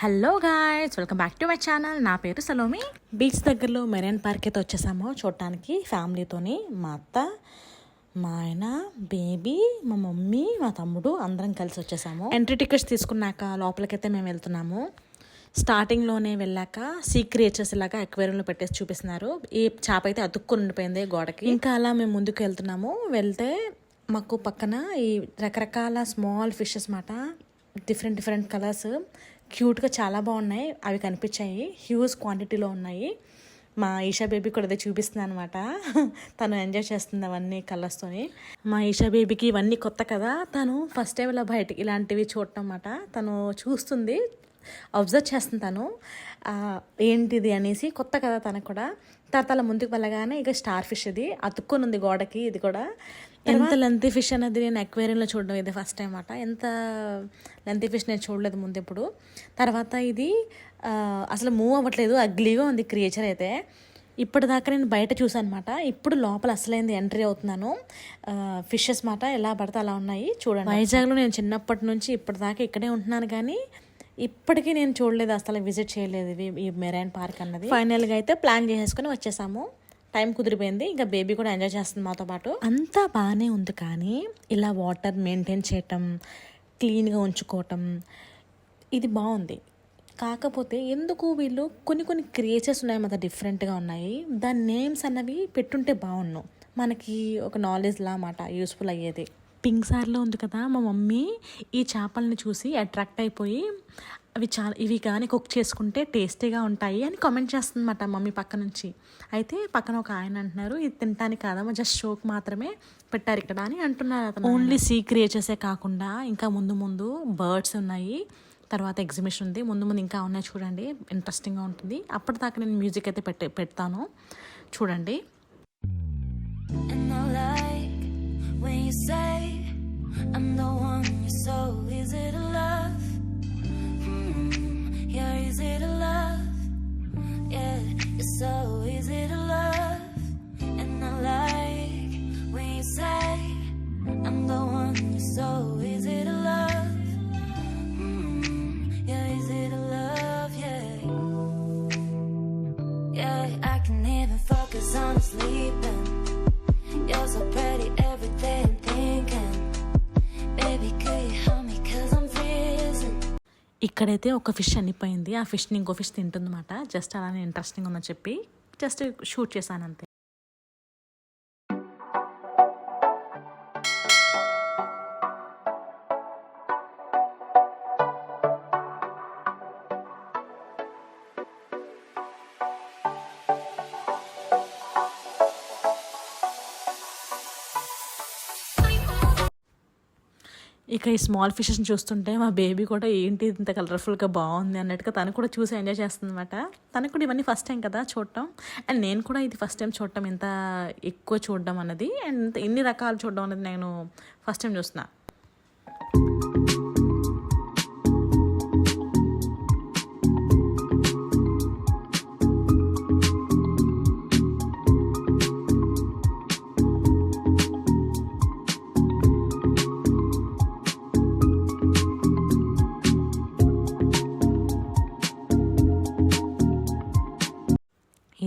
Hello guys, welcome back to my channel. నా పేరు Salomi. Beach దగ్గరలో మెరైన్ పార్క్ అయితే వచ్చేసాము చూడటానికి ఫ్యామిలీతోని. మా అత్త, మా ఆయన, బేబీ, మా మమ్మీ, మా తమ్ముడు అందరం కలిసి వచ్చేసాము. ఎంట్రీ టికెట్స్ తీసుకున్నాక లోపలికైతే మేము వెళ్తున్నాము. స్టార్టింగ్లోనే వెళ్ళాక సీ క్రియేచర్స్ లాగా అక్వేరియంలో పెట్టేసి చూపిస్తున్నారు. ఈ చేప అయితే అతుక్కుని ఉండిపోయింది గోడకి. ఇంకా అలా మేము ముందుకు వెళ్తున్నాము. వెళ్తే మాకు పక్కన ఈ రకరకాల స్మాల్ ఫిషెస్ మాట, డిఫరెంట్ కలర్స్, క్యూట్గా చాలా బాగున్నాయి. అవి కనిపించాయి, హ్యూజ్ క్వాంటిటీలో ఉన్నాయి. మా ఈషా బేబీ కూడా అదే చూపిస్తుంది అనమాట. తను ఎంజాయ్ చేస్తుంది అవన్నీ కలర్స్తోని. మా ఈషా బేబీకి ఇవన్నీ కొత్త కదా, తను ఫస్ట్ టైం ఇలా బయటకి ఇలాంటివి చూడటం అన్నమాట. తను చూస్తుంది, అబ్జర్వ్ చేస్తుంది తను ఏంటిది అనేసి. కొత్త కదా తనకు కూడా. తర్వాత ముందుకు వెళ్ళగానే ఇక స్టార్ ఫిష్, ఇది అతుక్కొని ఉంది గోడకి. ఇది కూడా ఎంత లెంతీ ఫిష్ అనేది నేను అక్వేరియంలో చూడడం ఇది ఫస్ట్ టైం అన్నమాట. ఎంత లెంతీ ఫిష్ నేను చూడలేదు ముందు ఎప్పుడు. తర్వాత ఇది అసలు మూవ్ అవ్వట్లేదు, అగ్లీగా ఉంది క్రియేచర్ అయితే. ఇప్పటిదాకా నేను బయట చూసాను అనమాట. ఇప్పుడు లోపల అసలైంది ఎంట్రీ అవుతున్నాను. ఫిషెస్ మాట ఎలా పడితే అలా ఉన్నాయి చూడండి. వైజాగ్లో నేను చిన్నప్పటి నుంచి ఇప్పటిదాకా ఇక్కడే ఉంటున్నాను, కానీ ఇప్పటికీ నేను చూడలేదు, అసలు విజిట్ చేయలేదు ఈ మెరైన్ పార్క్ అన్నది. ఫైనల్గా అయితే ప్లాన్ చేసేసుకుని వచ్చేసాము. టైం కుదిరిపోయింది, ఇంకా బేబీ కూడా ఎంజాయ్ చేస్తుంది మాతో పాటు. అంతా బాగానే ఉంది, కానీ ఇలా వాటర్ మెయింటైన్ చేయటం, క్లీన్గా ఉంచుకోవటం ఇది బాగుంది. కాకపోతే ఎందుకు వీళ్ళు కొన్ని క్రియేచర్స్ ఉన్నాయి మాతో, డిఫరెంట్గా ఉన్నాయి. దాని నేమ్స్ అన్నవి పెట్టుంటే బాగున్నావు, మనకి ఒక నాలెడ్జ్ లా మాట, యూస్ఫుల్ అయ్యేది. పింక్ సార్లో ఉంది కదా, మా మమ్మీ ఈ చేపల్ని చూసి అట్రాక్ట్ అయిపోయి ఇవి కానీ కుక్ చేసుకుంటే టేస్టీగా ఉంటాయి అని కామెంట్ చేస్తుందన్నమాట మమ్మీ పక్క నుంచి. అయితే పక్కన ఒక ఆయన అంటున్నారు, ఇది తినడానికి కాదమ్మా, జస్ట్ షోక్ మాత్రమే పెట్టారు ఇక్కడ అని అంటున్నారు అతను. ఓన్లీ సీ క్రియేచర్సే కాకుండా ఇంకా ముందు బర్డ్స్ ఉన్నాయి, తర్వాత ఎగ్జిబిషన్ ఉంది, ముందు ఇంకా ఉన్నాయి చూడండి. ఇంట్రెస్టింగ్గా ఉంటుంది. అప్పటిదాకా నేను మ్యూజిక్ అయితే పెడతాను చూడండి. When you say I'm the one, you're so easy to love. You're easy to love. Yeah, you're so easy to love. And I like when you say I'm the one, you're so easy to love. You're easy to love, yeah. Yeah, I can even focus on sleeping. You're so pretty every day I'm thinking. Baby, could you help me cause I'm freezing. ఇక్కడైతే ఒక fish చనిపోయింది, ఆ ఫిష్ని ఇంకో fish తింటుందన్నమాట. Just అలానే interesting ఉందని చెప్పి just shoot చేశాను అంతే. ఇక ఈ స్మాల్ ఫిషెస్ని చూస్తుంటే మా బేబీ కూడా ఏంటి ఇంత కలర్ఫుల్గా బాగుంది అన్నట్టుగా తను కూడా చూసి ఎంజాయ్ చేస్తుంది అనమాట. తనకు కూడా ఇవన్నీ ఫస్ట్ టైం కదా చూడటం, అండ్ నేను కూడా ఇది ఫస్ట్ టైం చూడటం, ఇంత ఎక్కువ చూడడం అన్నది, అండ్ ఇన్ని రకాలు చూడడం అనేది నేను ఫస్ట్ టైం చూస్తున్నా.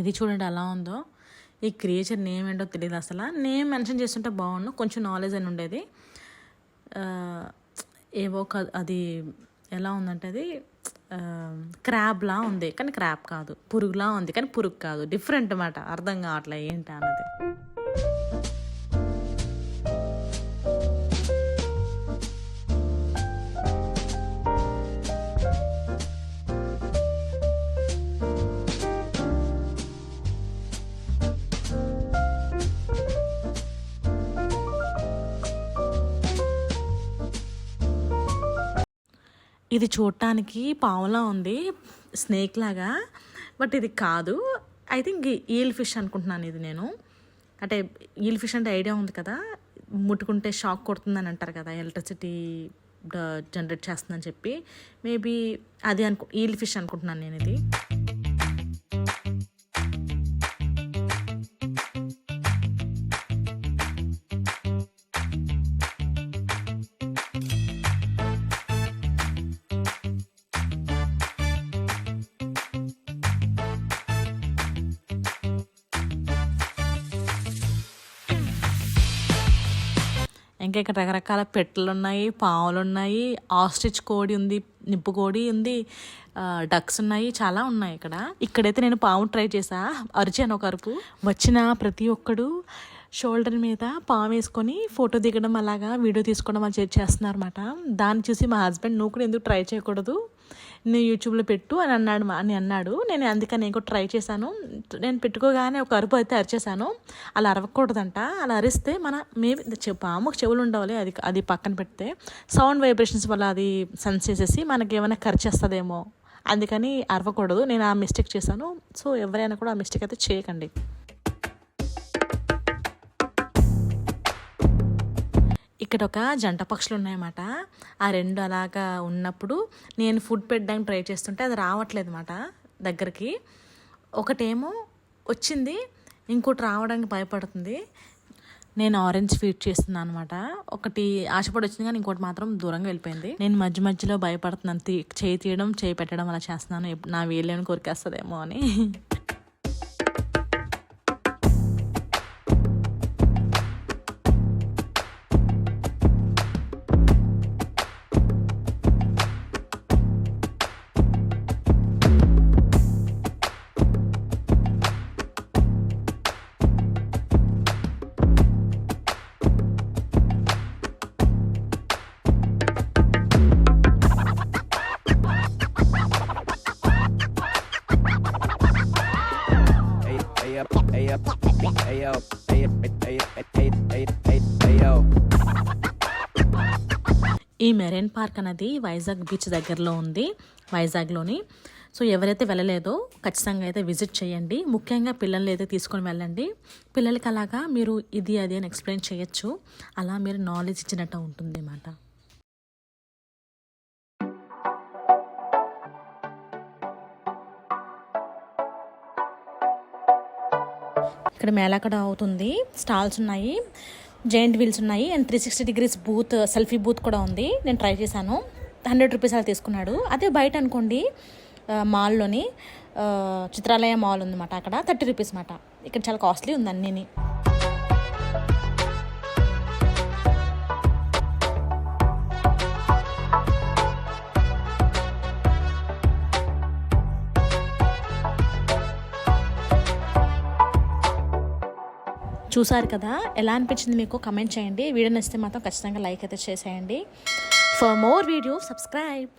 ఇది చూడండి ఎలా ఉందో. ఈ క్రియేచర్ నేమ్ ఏంటో తెలియదు, అసలు నేమ్ మెన్షన్ చేస్తుంటే బాగుండు, కొంచెం నాలెడ్జ్ అని ఉండేది. ఏవో అది ఎలా ఉందంటే అది క్రాబ్లా ఉంది, కానీ క్రాబ్ కాదు. పురుగులా ఉంది, కానీ పురుగు కాదు. డిఫరెంట్ అన్నమాట, అర్థం కావట్లే ఏంటి అన్నది. ఇది చూడటానికి పావులా ఉంది, స్నేక్ లాగా, బట్ ఇది కాదు. ఐ థింక్ ఈల్ ఫిష్ అనుకుంటున్నాను ఇది నేను. అంటే ఈల్ ఫిష్ అంటే ఐడియా ఉంది కదా, ముట్టుకుంటే షాక్ కొడుతుందని అంటారు కదా, ఎలక్ట్రిసిటీ జనరేట్ చేస్తుందని చెప్పి. మేబీ అది ఈల్ ఫిష్ అనుకుంటున్నాను నేను ఇది. ఇంకా ఇక్కడ రకరకాల పెట్టెలు ఉన్నాయి, పావులు ఉన్నాయి, ఆస్ట్రిచ్ కోడి ఉంది, నిప్పు కోడి ఉంది, డక్స్ ఉన్నాయి, చాలా ఉన్నాయి ఇక్కడ. ఇక్కడైతే నేను పాము ట్రై చేసా, అరిచాను ఒక అరుపు. వచ్చిన ప్రతి ఒక్కడు షోల్డర్ మీద పాము వేసుకొని ఫోటో దిగడం అలాగా వీడియో తీసుకోవడం అలా చేస్తున్నారు అనమాట. దాన్ని చూసి మా హస్బెండ్ నువ్వు కూడా ఎందుకు ట్రై చేయకూడదు, నేను యూట్యూబ్లో పెట్టు అని అన్నాడు. నేను అందుకని నేను కూడా ట్రై చేశాను. నేను పెట్టుకోగానే ఒక అరుపు అయితే అరిచేసాను. అలా అరవకూడదంట, అలా అరిస్తే మేబీ పాముకు చెవులు ఉండవాలి, అది పక్కన పెడితే సౌండ్ వైబ్రేషన్స్ వల్ల అది సెన్స్ చేసేసి మనకి ఏమైనా ఖర్చేస్తుందేమో, అందుకని అరవకూడదు. నేను ఆ మిస్టేక్ చేశాను. సో ఎవరైనా కూడా ఆ మిస్టేక్ అయితే చేయకండి. ఇక్కడ ఒక జంట పక్షులు ఉన్నాయన్నమాట. ఆ రెండు అలాగా ఉన్నప్పుడు నేను ఫుడ్ పెట్టడానికి ట్రై చేస్తుంటే అది రావట్లేదు అన్నమాట దగ్గరికి. ఒకటేమో వచ్చింది, ఇంకోటి రావడానికి భయపడుతుంది. నేను ఆరెంజ్ ఫీడ్ చేస్తున్నాను అనమాట. ఒకటి ఆశపడి వచ్చింది కానీ ఇంకోటి మాత్రం దూరంగా వెళ్ళిపోయింది. నేను మధ్య మధ్యలో భయపడుతున్నాను, చేయి తీయడం చేయి పెట్టడం అలా చేస్తున్నాను, నా వీళ్ళని కొరికేస్తుందేమో అని. ఈ మెరైన్ పార్క్ అనేది వైజాగ్ బీచ్ దగ్గరలో ఉంది, వైజాగ్లోని. సో ఎవరైతే వెళ్ళలేదో ఖచ్చితంగా అయితే విజిట్ చేయండి. ముఖ్యంగా పిల్లల్ని అయితే తీసుకొని వెళ్ళండి. పిల్లలకి అలాగా మీరు ఇది అది అని ఎక్స్ప్లెయిన్ చేయొచ్చు, అలా మీరు నాలెడ్జ్ ఇచ్చినట్టు ఉంటుంది అన్నమాట. ఇక్కడ మేళాకడ అవుతుంది, స్టాల్స్ ఉన్నాయి, జైంట్ వీల్స్ ఉన్నాయి, and 360 degrees booth, selfie booth కూడా ఉంది. నేను ట్రై చేశాను. 100 రూపీస్ అలా తీసుకున్నాడు. అదే బయట అనుకోండి మాల్లోని చిత్రాలయ మాల్ ఉందన్నమాట, అక్కడ 30 రూపీస్ అన్నమాట. ఇక్కడ చాలా కాస్ట్లీ ఉంది అన్నీ. చూసారు కదా, ఎలా అనిపించింది మీకు కమెంట్ చేయండి. వీడియో నచ్చితే మాత్రం ఖచ్చితంగా లైక్ అయితే చేసేయండి. For more video subscribe.